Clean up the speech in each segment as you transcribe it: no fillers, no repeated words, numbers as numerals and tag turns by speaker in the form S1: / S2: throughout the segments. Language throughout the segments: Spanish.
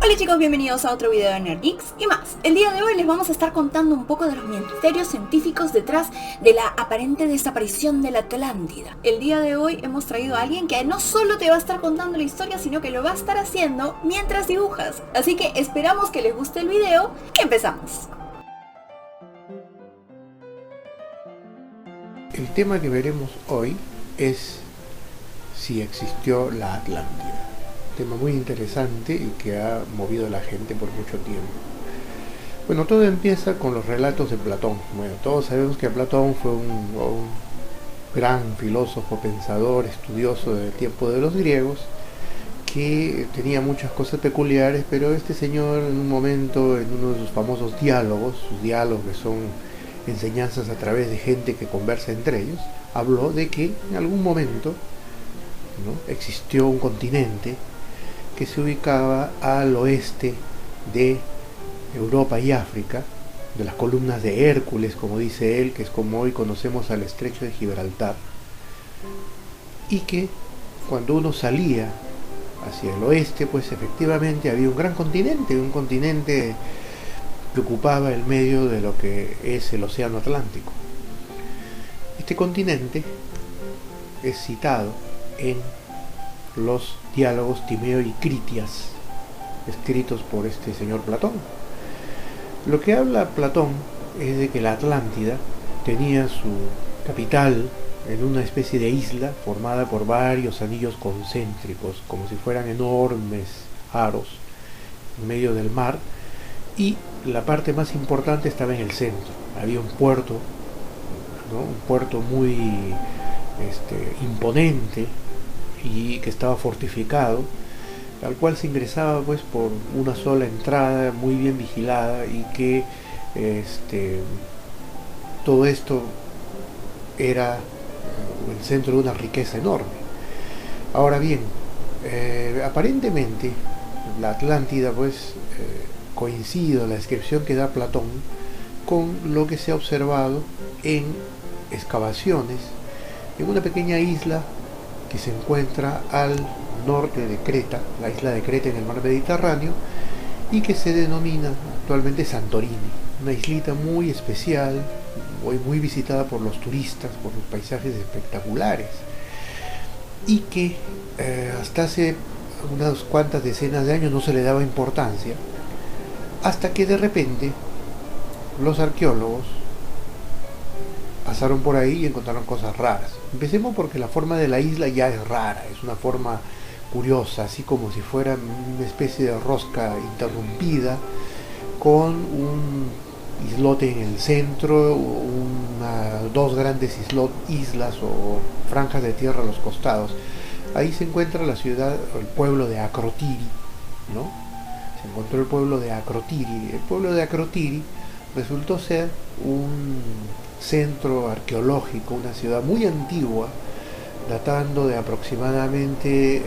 S1: Hola chicos, bienvenidos a otro video de NerdGeeks y más. El día de hoy les vamos a estar contando un poco de los misterios científicos detrás de la aparente desaparición de la Atlántida. El día de hoy hemos traído a alguien que no solo te va a estar contando la historia, sino que lo va a estar haciendo mientras dibujas. Así que esperamos que les guste el video y empezamos.
S2: El tema que veremos hoy es si existió la Atlántida. Tema muy interesante y que ha movido a la gente por mucho tiempo. Bueno, todo empieza con los relatos de Platón. Bueno, todos sabemos que Platón fue un gran filósofo, pensador, estudioso del tiempo de los griegos, que tenía muchas cosas peculiares, pero este señor en un momento, en uno de sus famosos diálogos, sus diálogos que son enseñanzas a través de gente que conversa entre ellos, habló de que en algún momento, ¿no?, existió un continente que se ubicaba al oeste de Europa y África, de las columnas de Hércules, como dice él, que es como hoy conocemos al estrecho de Gibraltar, y que cuando uno salía hacia el oeste, pues efectivamente había un gran continente, un continente que ocupaba el medio de lo que es el océano Atlántico. Este continente es citado en los diálogos Timeo y Critias, escritos por este señor Platón. Lo que habla Platón es de que la Atlántida tenía su capital en una especie de isla formada por varios anillos concéntricos, como si fueran enormes aros en medio del mar, y la parte más importante estaba en el centro. Había un puerto, ¿no?, un puerto muy imponente y que estaba fortificado, al cual se ingresaba pues por una sola entrada muy bien vigilada, y que todo esto era el centro de una riqueza enorme. Ahora bien, aparentemente la Atlántida pues coincide la descripción que da Platón con lo que se ha observado en excavaciones en una pequeña isla que se encuentra al norte de Creta, la isla de Creta en el mar Mediterráneo, y que se denomina actualmente Santorini, una islita muy especial, muy visitada por los turistas, por los paisajes espectaculares, y que hasta hace unas cuantas decenas de años no se le daba importancia, hasta que de repente los arqueólogos pasaron por ahí y encontraron cosas raras. Empecemos porque la forma de la isla ya es rara, es una forma curiosa, así como si fuera una especie de rosca interrumpida, con un islote en el centro, dos grandes islas o franjas de tierra a los costados. Ahí se encuentra la ciudad, el pueblo de Akrotiri, ¿no? Se encontró el pueblo de Akrotiri. El pueblo de Akrotiri resultó ser un centro arqueológico, una ciudad muy antigua, datando de aproximadamente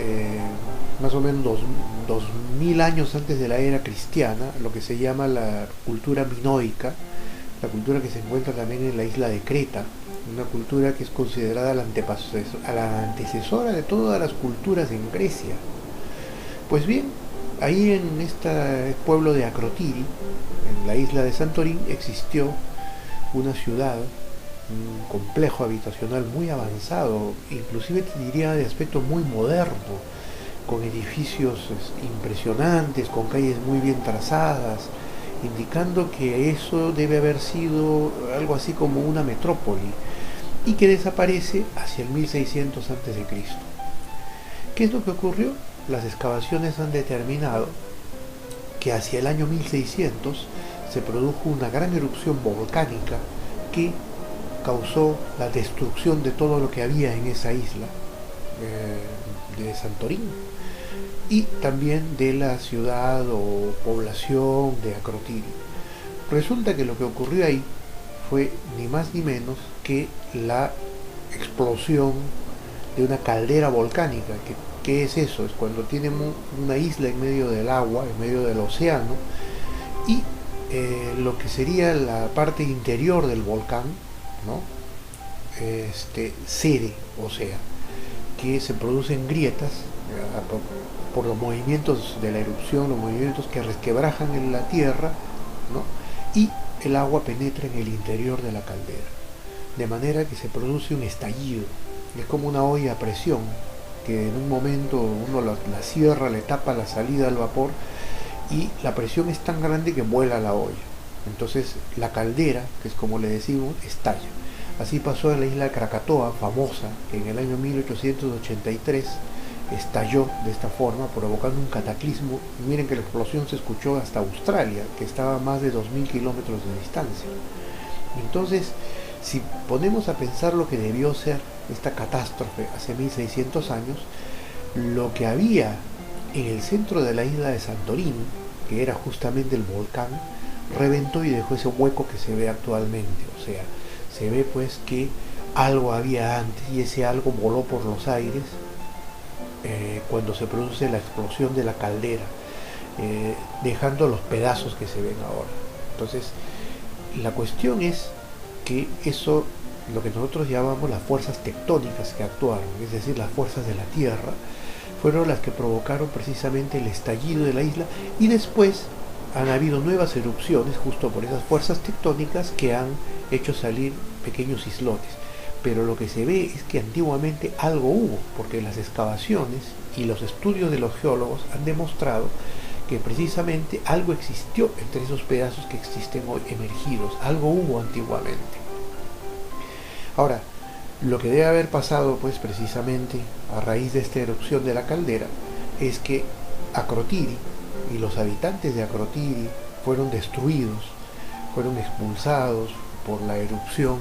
S2: más o menos 2000 años antes de la era cristiana, lo que se llama la cultura minoica, la cultura que se encuentra también en la isla de Creta, una cultura que es considerada la antecesora de todas las culturas en Grecia. Pues bien, ahí en este pueblo de Akrotiri, en la isla de Santorín, existió una ciudad, un complejo habitacional muy avanzado, inclusive te diría de aspecto muy moderno, con edificios impresionantes, con calles muy bien trazadas, indicando que eso debe haber sido algo así como una metrópoli, y que desaparece hacia el 1600 a.C. ¿Qué es lo que ocurrió? Las excavaciones han determinado que hacia el año 1600 se produjo una gran erupción volcánica que causó la destrucción de todo lo que había en esa isla de Santorín, y también de la ciudad o población de Akrotiri. Resulta que lo que ocurrió ahí fue ni más ni menos que la explosión de una caldera volcánica. ¿Qué es eso? Es cuando tiene una isla en medio del agua, en medio del océano, y lo que sería la parte interior del volcán, ¿no?, cede, o sea, que se producen grietas por los movimientos de la erupción, los movimientos que resquebrajan en la tierra, ¿no? Y el agua penetra en el interior de la caldera, de manera que se produce un estallido. Es como una olla a presión, que en un momento uno la cierra, le tapa la salida al vapor, y la presión es tan grande que vuela la olla. Entonces la caldera, que es como le decimos, estalla. Así pasó en la isla de Krakatoa, famosa, que en el año 1883 estalló de esta forma, provocando un cataclismo. Y miren que la explosión se escuchó hasta Australia, que estaba a más de 2000 kilómetros de distancia. Entonces, si ponemos a pensar lo que debió ser esta catástrofe hace 1600 años, lo que había en el centro de la isla de Santorini, que era justamente el volcán, reventó y dejó ese hueco que se ve actualmente. O sea, se ve pues que algo había antes, y ese algo voló por los aires cuando se produce la explosión de la caldera, dejando los pedazos que se ven ahora. Entonces, la cuestión es que eso, lo que nosotros llamamos las fuerzas tectónicas que actuaron, es decir, las fuerzas de la Tierra, fueron las que provocaron precisamente el estallido de la isla, y después han habido nuevas erupciones justo por esas fuerzas tectónicas que han hecho salir pequeños islotes. Pero lo que se ve es que antiguamente algo hubo, porque las excavaciones y los estudios de los geólogos han demostrado que precisamente algo existió entre esos pedazos que existen hoy emergidos, algo hubo antiguamente. Ahora, lo que debe haber pasado pues precisamente a raíz de esta erupción de la caldera es que Akrotiri y los habitantes de Akrotiri fueron destruidos, fueron expulsados por la erupción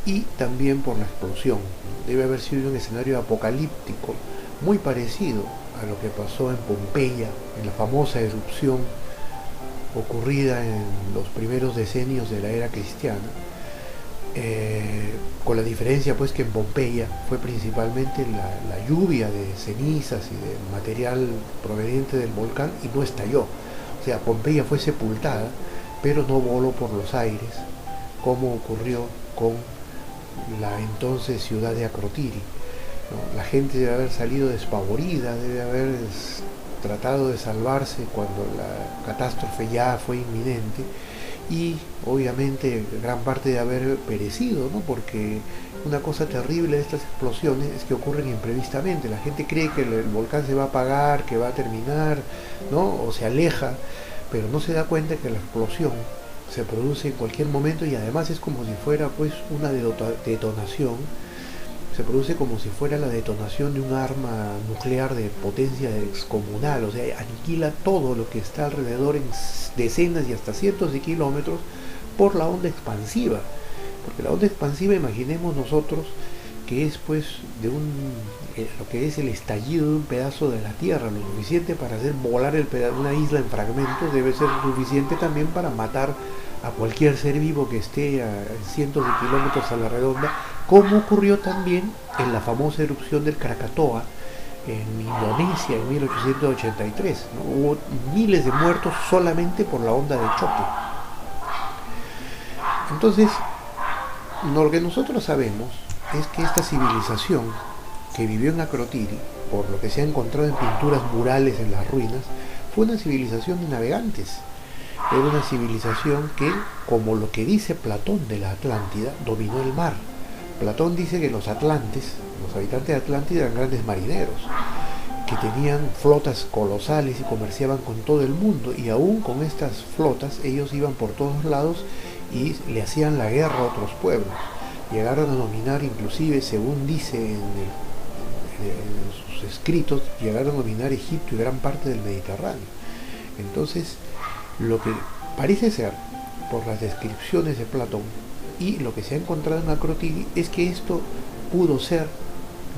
S2: y también por la explosión. Debe haber sido un escenario apocalíptico muy parecido a lo que pasó en Pompeya, en la famosa erupción ocurrida en los primeros decenios de la era cristiana, con la diferencia pues que en Pompeya fue principalmente la lluvia de cenizas y de material proveniente del volcán, y no estalló. O sea, Pompeya fue sepultada, pero no voló por los aires, como ocurrió con la entonces ciudad de Akrotiri, ¿no? La gente debe haber salido despavorida, debe haber tratado de salvarse cuando la catástrofe ya fue inminente, y obviamente gran parte de haber perecido, ¿no? Porque una cosa terrible de estas explosiones es que ocurren imprevistamente. La gente cree que el volcán se va a apagar, que va a terminar, ¿no? O se aleja, pero no se da cuenta que la explosión se produce en cualquier momento, y además es como si fuera pues una detonación. Se produce como si fuera la detonación de un arma nuclear de potencia descomunal. O sea, aniquila todo lo que está alrededor en decenas y hasta cientos de kilómetros por la onda expansiva. Porque la onda expansiva, imaginemos nosotros que es pues de lo que es el estallido de un pedazo de la Tierra, lo suficiente para hacer volar una isla en fragmentos, debe ser suficiente también para matar a cualquier ser vivo que esté a cientos de kilómetros a la redonda, como ocurrió también en la famosa erupción del Krakatoa en Indonesia en 1883, ¿no? Hubo miles de muertos solamente por la onda de choque. Entonces, lo que nosotros sabemos es que esta civilización que vivió en Akrotiri, por lo que se ha encontrado en pinturas murales en las ruinas, fue una civilización de navegantes. Era una civilización que, como lo que dice Platón de la Atlántida, dominó el mar. Platón dice que los atlantes, los habitantes de Atlántida, eran grandes marineros, que tenían flotas colosales y comerciaban con todo el mundo, y aún con estas flotas ellos iban por todos lados y le hacían la guerra a otros pueblos. Llegaron a dominar, inclusive, según dice en sus escritos, llegaron a dominar Egipto y gran parte del Mediterráneo. Entonces, lo que parece ser, por las descripciones de Platón y lo que se ha encontrado en Akrotiri, es que esto pudo ser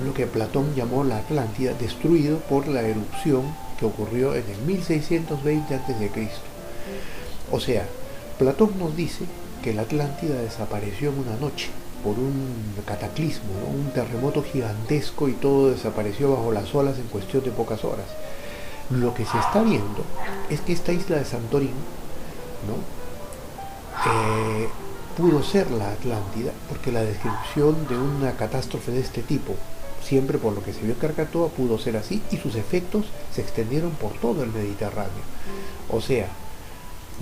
S2: lo que Platón llamó la Atlántida, destruido por la erupción que ocurrió en el 1620 a.C. O sea, Platón nos dice que la Atlántida desapareció en una noche por un cataclismo, ¿no? Un terremoto gigantesco, y todo desapareció bajo las olas en cuestión de pocas horas. Lo que se está viendo es que esta isla de Santorini, ¿no? Pudo ser la Atlántida, porque la descripción de una catástrofe de este tipo siempre por lo que se vio en Krakatoa pudo ser así, y sus efectos se extendieron por todo el Mediterráneo. O sea,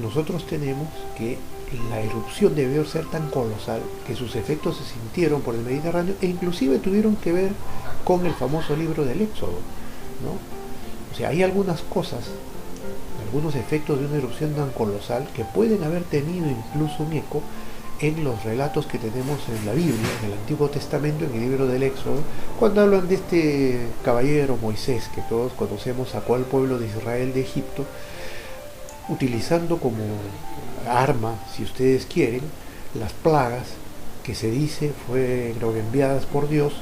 S2: nosotros tenemos que la erupción debió ser tan colosal que sus efectos se sintieron por el Mediterráneo e inclusive tuvieron que ver con el famoso libro del Éxodo, ¿no? O sea, hay algunas cosas, algunos efectos de una erupción tan colosal que pueden haber tenido incluso un eco en los relatos que tenemos en la Biblia, en el Antiguo Testamento, en el libro del Éxodo, cuando hablan de este caballero Moisés, que todos conocemos, sacó al pueblo de Israel de Egipto, utilizando como arma, si ustedes quieren, las plagas que se dice fueron enviadas por Dios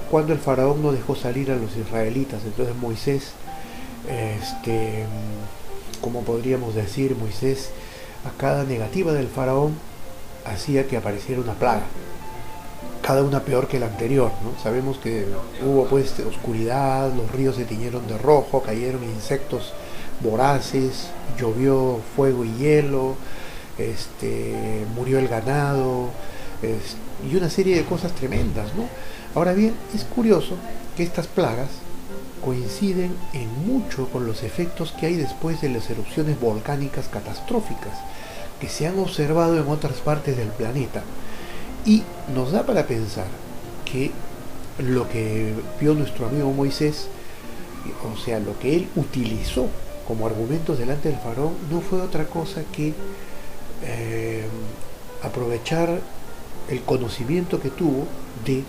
S2: cuando el faraón no dejó salir a los israelitas. Entonces Moisés, como podríamos decir, Moisés a cada negativa del faraón hacía que apareciera una plaga, cada una peor que la anterior, ¿no? Sabemos que hubo pues oscuridad, los ríos se tiñeron de rojo, cayeron insectos voraces, llovió fuego y hielo, murió el ganado, y una serie de cosas tremendas, ¿no? Ahora bien, es curioso que estas plagas coinciden en mucho con los efectos que hay después de las erupciones volcánicas catastróficas que se han observado en otras partes del planeta, y nos da para pensar que lo que vio nuestro amigo Moisés, o sea, lo que él utilizó como argumentos delante del faraón, no fue otra cosa que aprovechar el conocimiento que tuvo de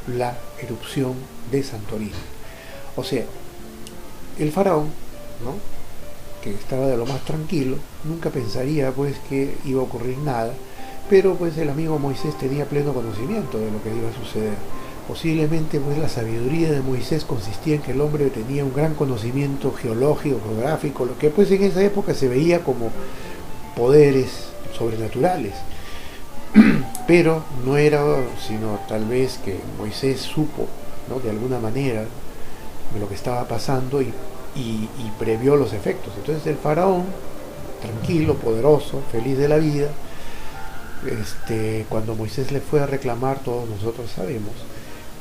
S2: la erupción de Santorini. O sea, el faraón, ¿no?, que estaba de lo más tranquilo, nunca pensaría pues que iba a ocurrir nada, pero pues el amigo Moisés tenía pleno conocimiento de lo que iba a suceder. Posiblemente pues la sabiduría de Moisés consistía en que el hombre tenía un gran conocimiento geológico, geográfico, lo que pues en esa época se veía como poderes sobrenaturales, pero no era sino tal vez que Moisés supo, ¿no?, de alguna manera de lo que estaba pasando y previó los efectos. Entonces el faraón, tranquilo, poderoso, feliz de la vida, cuando Moisés le fue a reclamar, todos nosotros sabemos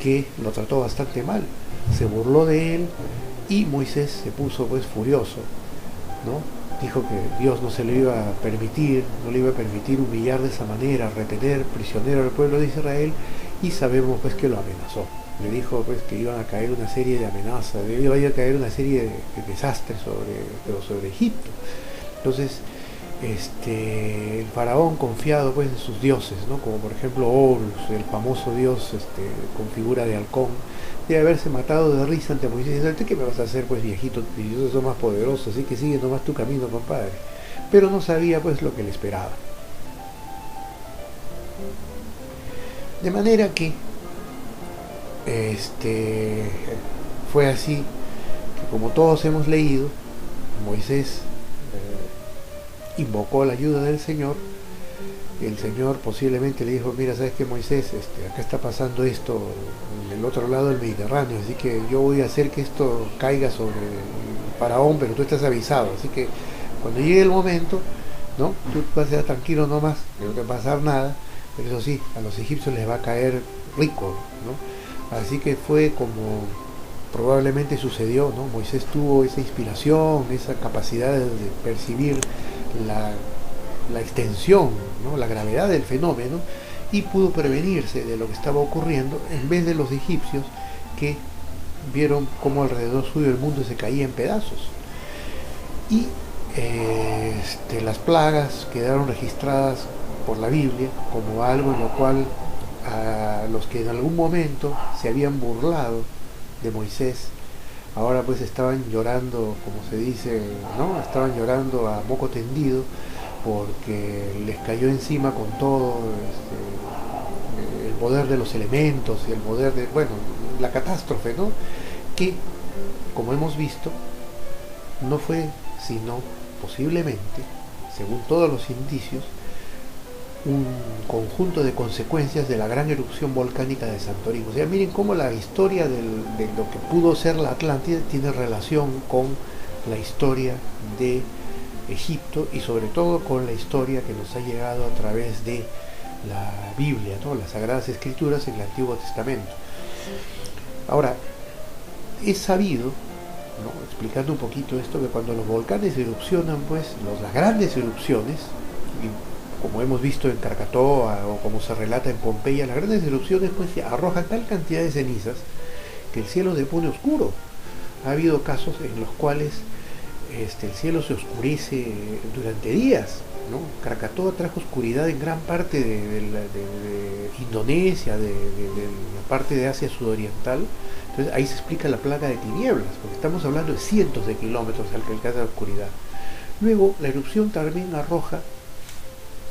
S2: que lo trató bastante mal, se burló de él, y Moisés se puso pues furioso, ¿no? Dijo que Dios no se le iba a permitir, no le iba a permitir humillar de esa manera, retener prisionero al pueblo de Israel, y sabemos pues que lo amenazó. Le dijo pues que iban a caer una serie de amenazas, iba a caer una serie de desastres sobre Egipto. Entonces el faraón, confiado pues en sus dioses, ¿no?, como por ejemplo Horus, el famoso dios con figura de halcón, de haberse matado de risa ante Moisés, diciendo: ¿qué me vas a hacer pues, viejito? Mis dioses son más poderosos, así que sigue nomás tu camino, compadre. Pero no sabía pues lo que le esperaba. De manera que fue así que, como todos hemos leído, Moisés invocó la ayuda del Señor. El Señor posiblemente le dijo: mira, ¿sabes qué, Moisés? Acá está pasando esto en el otro lado del Mediterráneo, así que yo voy a hacer que esto caiga sobre el faraón, pero tú estás avisado, así que cuando llegue el momento, ¿no?, tú vas a estar tranquilo nomás, que no te va a pasar nada, pero eso sí, a los egipcios les va a caer rico, ¿no? Así que fue como probablemente sucedió, ¿no? Moisés tuvo esa inspiración, esa capacidad de percibir la extensión, ¿no?, la gravedad del fenómeno, y pudo prevenirse de lo que estaba ocurriendo, en vez de los egipcios, que vieron cómo alrededor suyo el mundo se caía en pedazos. Y las plagas quedaron registradas por la Biblia como algo en lo cual a los que en algún momento se habían burlado de Moisés, ahora pues estaban llorando, como se dice, ¿no?, estaban llorando a moco tendido, porque les cayó encima con todo el poder de los elementos y el poder de, bueno, la catástrofe, ¿no?, que, como hemos visto, no fue sino posiblemente, según todos los indicios, un conjunto de consecuencias de la gran erupción volcánica de Santorini. O sea, miren cómo la historia de lo que pudo ser la Atlántida tiene relación con la historia de Egipto, y sobre todo con la historia que nos ha llegado a través de la Biblia, ¿no?, las Sagradas Escrituras en el Antiguo Testamento. Ahora, es sabido, ¿no?, explicando un poquito esto, que cuando los volcanes erupcionan, pues las grandes erupciones, y como hemos visto en Krakatoa o como se relata en Pompeya, las grandes erupciones pues arrojan tal cantidad de cenizas que el cielo se pone oscuro. Ha habido casos en los cuales el cielo se oscurece durante días, ¿no? Krakatoa trajo oscuridad en gran parte de Indonesia, de la parte de Asia sudoriental. Entonces ahí se explica la plaga de tinieblas, porque estamos hablando de cientos de kilómetros al que alcanza la oscuridad. Luego la erupción también arroja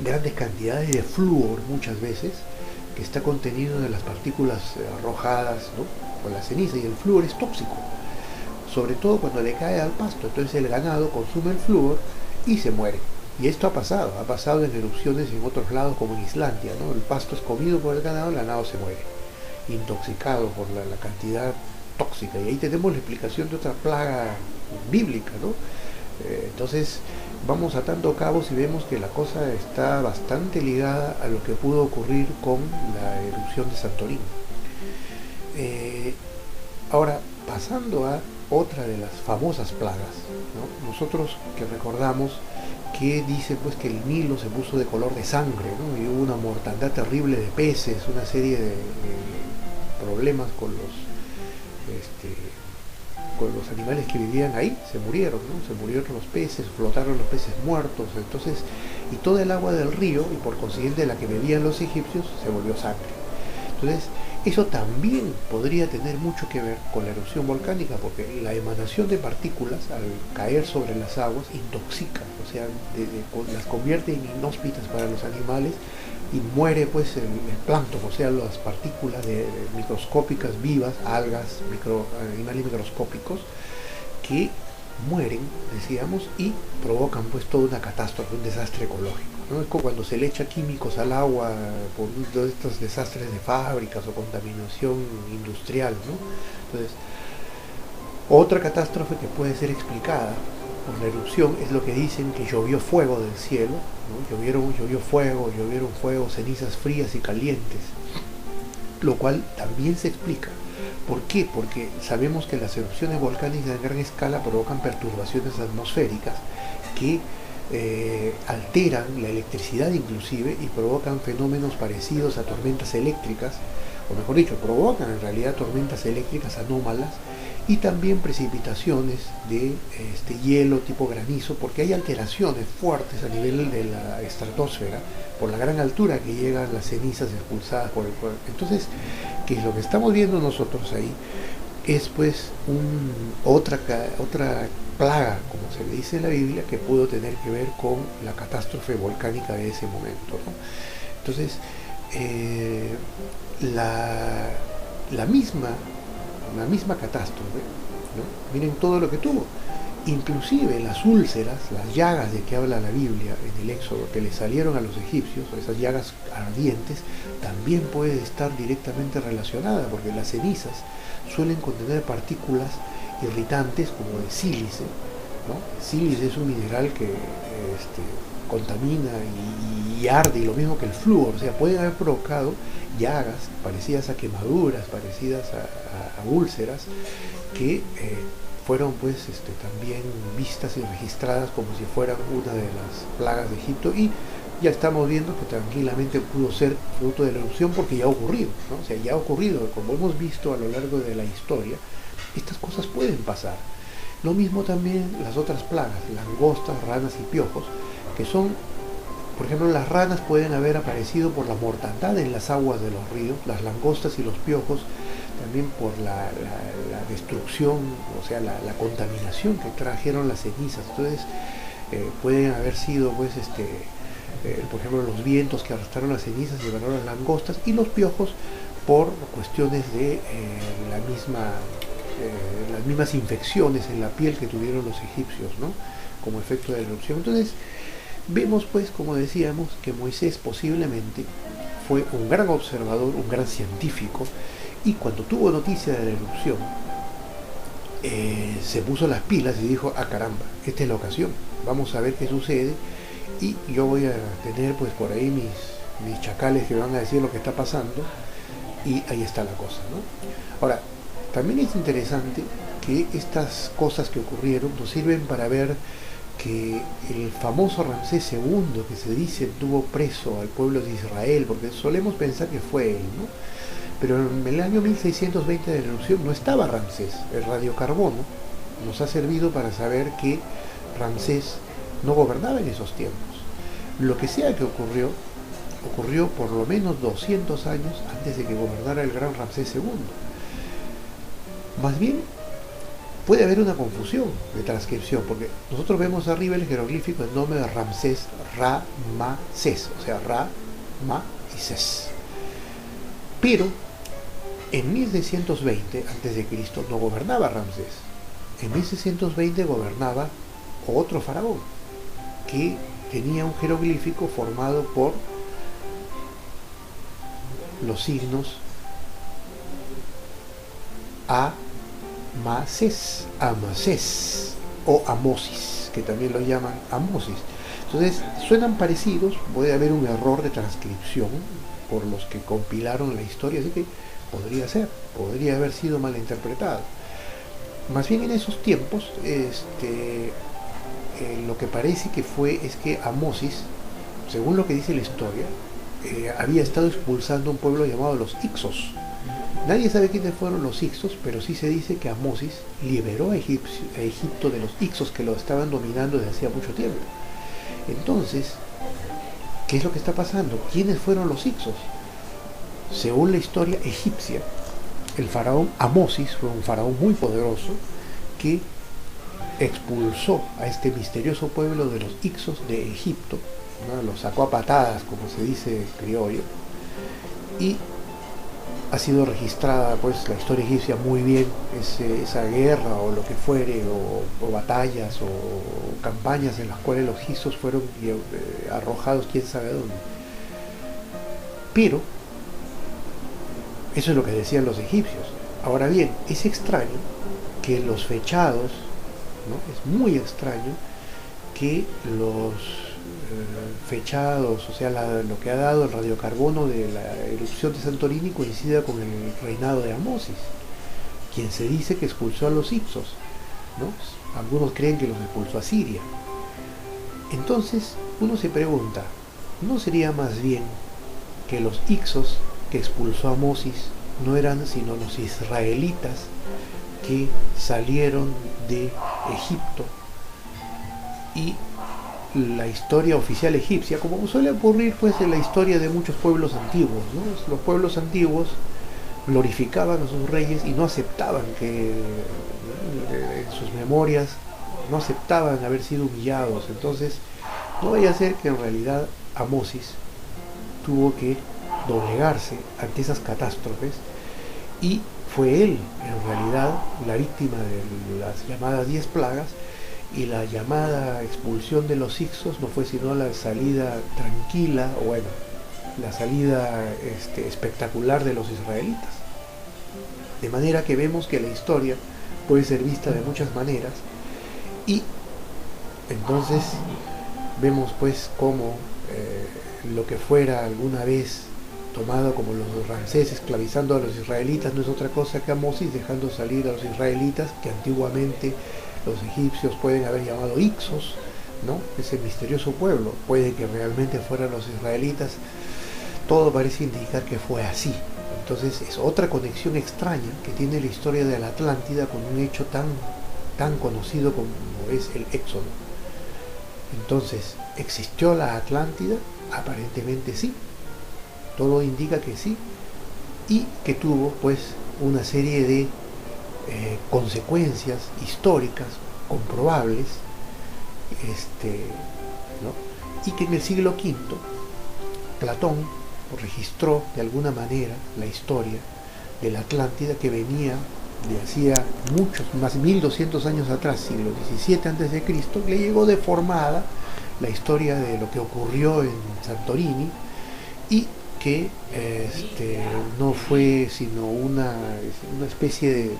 S2: grandes cantidades de flúor muchas veces, que está contenido en las partículas arrojadas, ¿no?, con la ceniza, y el flúor es tóxico, sobre todo cuando le cae al pasto. Entonces el ganado consume el flúor y se muere. Y esto ha pasado en erupciones en otros lados, como en Islandia, ¿no? El pasto es comido por el ganado se muere, intoxicado por la cantidad tóxica. Y ahí tenemos la explicación de otra plaga bíblica, ¿no? Entonces vamos atando cabos y vemos que la cosa está bastante ligada a lo que pudo ocurrir con la erupción de Santorini. Ahora, pasando a otra de las famosas plagas, ¿no? Nosotros que recordamos que dice pues que el Nilo se puso de color de sangre, ¿no?, y hubo una mortandad terrible de peces, una serie de problemas con los animales que vivían ahí, se murieron, ¿no? Se murieron los peces, flotaron los peces muertos. Entonces, y toda el agua del río, y por consiguiente la que bebían los egipcios, se volvió sangre. Entonces, eso también podría tener mucho que ver con la erupción volcánica, porque la emanación de partículas al caer sobre las aguas intoxica, o sea, las convierte en inhóspitas para los animales, y muere pues el plancton, o sea, las partículas microscópicas vivas, algas, animales microscópicos, que mueren, decíamos, y provocan pues toda una catástrofe, un desastre ecológico, ¿no? Es como cuando se le echa químicos al agua por todos estos desastres de fábricas o contaminación industrial, ¿no? Entonces, otra catástrofe que puede ser explicada por la erupción es lo que dicen, que llovió fuego del cielo, ¿no? Llovió fuego, cenizas frías y calientes, lo cual también se explica. ¿Por qué? Porque sabemos que las erupciones volcánicas en gran escala provocan perturbaciones atmosféricas que alteran la electricidad inclusive, y provocan fenómenos parecidos a tormentas eléctricas, o mejor dicho, provocan en realidad tormentas eléctricas anómalas, y también precipitaciones de hielo tipo granizo, porque hay alteraciones fuertes a nivel de la estratosfera por la gran altura que llegan las cenizas expulsadas por el cuerpo. Entonces, que lo que estamos viendo nosotros ahí es pues otra plaga, como se le dice en la Biblia, que pudo tener que ver con la catástrofe volcánica de ese momento, ¿no? Entonces, la misma catástrofe, ¿no?, miren todo lo que tuvo, inclusive las úlceras, las llagas de que habla la Biblia en el Éxodo, que le salieron a los egipcios, esas llagas ardientes, también puede estar directamente relacionada, porque las cenizas suelen contener partículas irritantes como el sílice, ¿no? El sílice es un mineral que contamina y arde, y lo mismo que el flúor, o sea, pueden haber provocado llagas parecidas a quemaduras, parecidas a úlceras, que fueron pues también vistas y registradas como si fueran una de las plagas de Egipto, y ya estamos viendo que tranquilamente pudo ser fruto de la erupción, porque ya ha ocurrido, ¿no? O sea, ya ha ocurrido, como hemos visto a lo largo de la historia, estas cosas pueden pasar. Lo mismo también las otras plagas, langostas, ranas y piojos, que son, por ejemplo, las ranas pueden haber aparecido por la mortandad en las aguas de los ríos, las langostas y los piojos también por la destrucción, o sea, la contaminación que trajeron las cenizas. Entonces, pueden haber sido, pues, por ejemplo, los vientos que arrastraron las cenizas llevaron las langostas, y los piojos por cuestiones de las mismas infecciones en la piel que tuvieron los egipcios, ¿no?, como efecto de la erupción. Entonces, vemos pues, como decíamos, que Moisés posiblemente fue un gran observador, un gran científico, y cuando tuvo noticia de la erupción, se puso las pilas y dijo: ah, caramba, esta es la ocasión, vamos a ver qué sucede, y yo voy a tener pues por ahí mis chacales que van a decir lo que está pasando, y ahí está la cosa, ¿no? Ahora, también es interesante que estas cosas que ocurrieron nos sirven para ver que el famoso Ramsés II, que se dice tuvo preso al pueblo de Israel, porque solemos pensar que fue él, ¿no? Pero en el año 1620 de la erupción no estaba Ramsés. El radiocarbono nos ha servido para saber que Ramsés no gobernaba en esos tiempos. Lo que sea que ocurrió por lo menos 200 años antes de que gobernara el gran Ramsés II. Más bien, puede haber una confusión de transcripción, porque nosotros vemos arriba el jeroglífico en nombre de Ramsés, Ra-Ma-Ses, o sea, Ra, Ma y Ses. Pero en 1620 a.C. no gobernaba Ramsés. En 1620 gobernaba otro faraón, que tenía un jeroglífico formado por los signos Amases, Amases o Amosis, que también lo llaman Amosis. Entonces suenan parecidos, puede haber un error de transcripción por los que compilaron la historia, así que podría haber sido mal interpretado. Más bien en esos tiempos, lo que parece que fue es que Amosis, según lo que dice la historia, había estado expulsando un pueblo llamado los Ixos. Nadie sabe quiénes fueron los Ixos, pero sí se dice que Amosis liberó a Egipto de los Ixos que lo estaban dominando desde hacía mucho tiempo. Entonces, ¿qué es lo que está pasando? ¿Quiénes fueron los Ixos? Según la historia egipcia, el faraón Amosis fue un faraón muy poderoso que expulsó a este misterioso pueblo de los Ixos de Egipto, ¿no? Los sacó a patadas, como se dice criollo, y ha sido registrada pues la historia egipcia muy bien, esa guerra o lo que fuere, o batallas o campañas en las cuales los egipcios fueron arrojados quién sabe dónde. Pero eso es lo que decían los egipcios. Ahora bien, es extraño que los fechados, ¿no? Es muy extraño que los fechados, o sea, lo que ha dado el radiocarbono de la erupción de Santorini coincida con el reinado de Amosis, quien se dice que expulsó a los Ixos, ¿no? Algunos creen que los expulsó a Siria. Entonces uno se pregunta, ¿no sería más bien que los Ixos que expulsó a Amosis no eran sino los israelitas que salieron de Egipto? Y la historia oficial egipcia, como suele ocurrir pues en la historia de muchos pueblos antiguos, ¿no? Los pueblos antiguos glorificaban a sus reyes y no aceptaban que en sus memorias no aceptaban haber sido humillados. Entonces no vaya a ser que en realidad Amosis tuvo que doblegarse ante esas catástrofes y fue él en realidad la víctima de las llamadas 10 plagas, y la llamada expulsión de los Ixos no fue sino la salida tranquila, o bueno, la salida espectacular de los israelitas. De manera que vemos que la historia puede ser vista de muchas maneras, y entonces vemos pues cómo lo que fuera alguna vez tomado como los Ramsés esclavizando a los israelitas no es otra cosa que Amosis dejando salir a los israelitas que antiguamente los egipcios pueden haber llamado Ixos, ¿no? Ese misterioso pueblo. Puede que realmente fueran los israelitas. Todo parece indicar que fue así. Entonces es otra conexión extraña que tiene la historia de la Atlántida con un hecho tan conocido como es el Éxodo. Entonces, ¿existió la Atlántida? Aparentemente sí. Todo indica que sí. Y que tuvo pues una serie de consecuencias históricas comprobables, ¿no? Y que en el siglo V Platón registró de alguna manera la historia de la Atlántida, que venía de hacía muchos, más de 1200 años atrás, siglo XVII a.C., le llegó deformada la historia de lo que ocurrió en Santorini, y que no fue sino una especie de,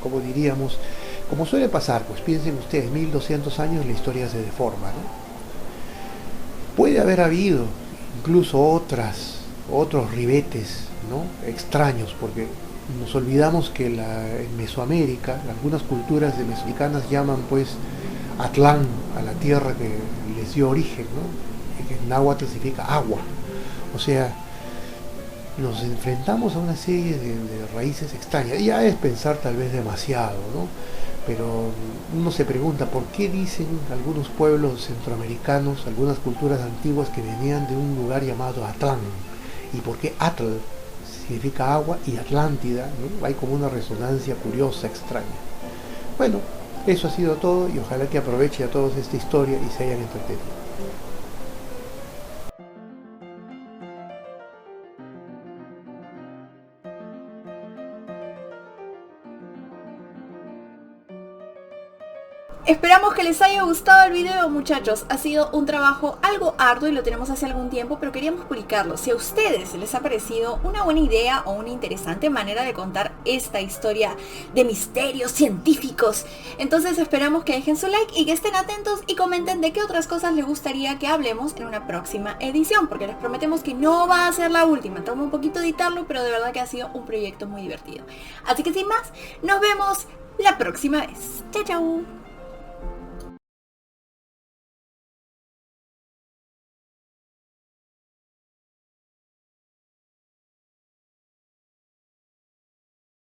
S2: como diríamos, como suele pasar, pues piensen ustedes, 1200 años la historia se deforma, ¿no? Puede haber habido incluso otros ribetes, ¿no? Extraños, porque nos olvidamos que en Mesoamérica, algunas culturas de mesoamericanas llaman pues Atlán a la tierra que les dio origen, ¿no? Y que en náhuatl significa agua. O sea, nos enfrentamos a una serie de raíces extrañas. Ya es pensar tal vez demasiado, ¿no? Pero uno se pregunta por qué dicen algunos pueblos centroamericanos, algunas culturas antiguas que venían de un lugar llamado Atlán, y por qué Atl significa agua y Atlántida, ¿no? Hay como una resonancia curiosa, extraña. Bueno, eso ha sido todo y ojalá que aproveche a todos esta historia y se hayan entretenido.
S1: Esperamos que les haya gustado el video, muchachos. Ha sido un trabajo algo arduo y lo tenemos hace algún tiempo, pero queríamos publicarlo. Si a ustedes les ha parecido una buena idea o una interesante manera de contar esta historia de misterios científicos, entonces esperamos que dejen su like y que estén atentos y comenten de qué otras cosas les gustaría que hablemos en una próxima edición, porque les prometemos que no va a ser la última. Toma un poquito editarlo, pero de verdad que ha sido un proyecto muy divertido. Así que sin más, nos vemos la próxima vez. Chao, chao.